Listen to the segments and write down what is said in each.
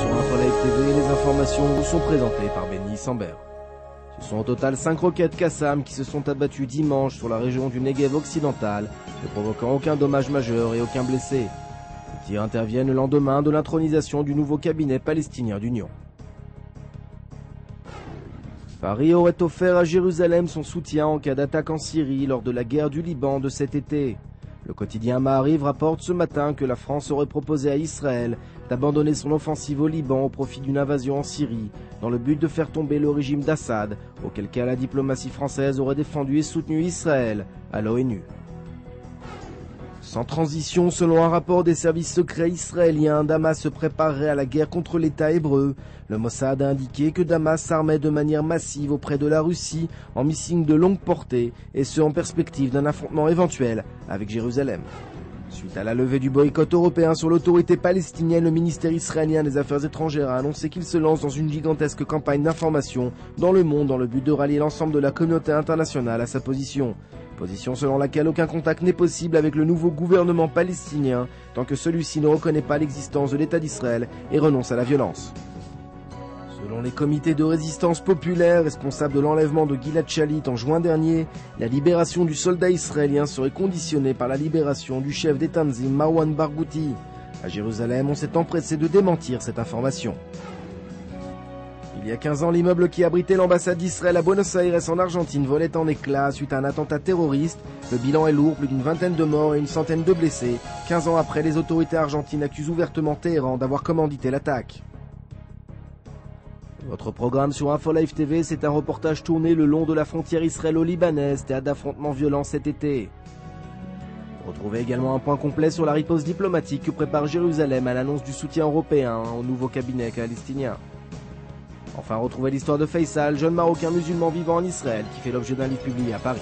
sur InfoLive TV et les informations vous sont présentées par Benny Sambert. Ce sont au total 5 roquettes Qassam qui se sont abattues dimanche sur la région du Negev occidental, ne provoquant aucun dommage majeur et aucun blessé. Ces tirs interviennent le lendemain de l'intronisation du nouveau cabinet palestinien d'union. Paris aurait offert à Jérusalem son soutien en cas d'attaque en Syrie lors de la guerre du Liban de cet été. Le quotidien Maariv rapporte ce matin que la France aurait proposé à Israël d'abandonner son offensive au Liban au profit d'une invasion en Syrie, dans le but de faire tomber le régime d'Assad, auquel cas la diplomatie française aurait défendu et soutenu Israël à l'ONU. Sans transition, selon un rapport des services secrets israéliens, Damas se préparerait à la guerre contre l'État hébreu. Le Mossad a indiqué que Damas s'armait de manière massive auprès de la Russie en missiles de longue portée, et ce en perspective d'un affrontement éventuel avec Jérusalem. Suite à la levée du boycott européen sur l'autorité palestinienne, le ministère israélien des Affaires étrangères a annoncé qu'il se lance dans une gigantesque campagne d'information dans le monde dans le but de rallier l'ensemble de la communauté internationale à sa position. Position selon laquelle aucun contact n'est possible avec le nouveau gouvernement palestinien tant que celui-ci ne reconnaît pas l'existence de l'État d'Israël et renonce à la violence. Selon les comités de résistance populaire responsables de l'enlèvement de Gilad Shalit en juin dernier, la libération du soldat israélien serait conditionnée par la libération du chef des Tanzim Marwan Barghouti. À Jérusalem, on s'est empressé de démentir cette information. Il y a 15 ans, l'immeuble qui abritait l'ambassade d'Israël à Buenos Aires en Argentine volait en éclats suite à un attentat terroriste. Le bilan est lourd, plus d'une vingtaine de morts et une centaine de blessés. 15 ans après, les autorités argentines accusent ouvertement Téhéran d'avoir commandité l'attaque. Votre programme sur InfoLive TV, c'est un reportage tourné le long de la frontière israélo-libanaise, théâtre d'affrontements violents cet été. Retrouvez également un point complet sur la riposte diplomatique que prépare Jérusalem à l'annonce du soutien européen au nouveau cabinet palestinien. Enfin, retrouvez l'histoire de Faisal, jeune Marocain musulman vivant en Israël, qui fait l'objet d'un livre publié à Paris.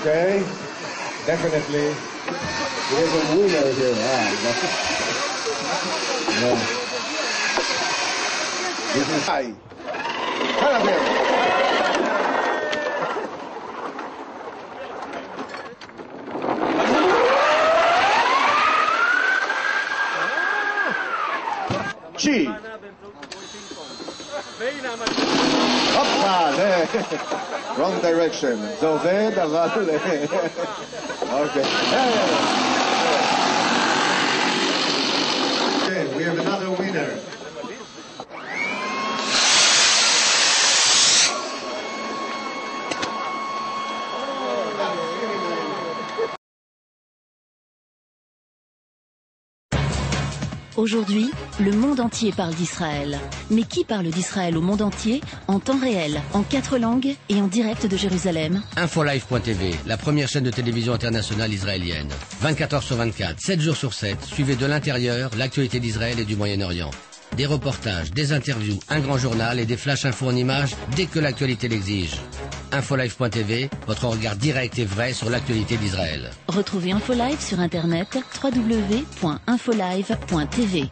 Okay, definitely. There's a winner here. No. This is high. Chi. Wrong direction. זה עובד, אבל... Okay. Okay, we have another winner. Aujourd'hui, le monde entier parle d'Israël. Mais qui parle d'Israël au monde entier, en temps réel, en 4 langues et en direct de Jérusalem? InfoLive.tv, la première chaîne de télévision internationale israélienne. 24 heures sur 24, 7 jours sur 7, suivez de l'intérieur l'actualité d'Israël et du Moyen-Orient. Des reportages, des interviews, un grand journal et des flash infos en images dès que l'actualité l'exige. InfoLive.tv, votre regard direct et vrai sur l'actualité d'Israël. Retrouvez InfoLive sur internet www.infolive.tv.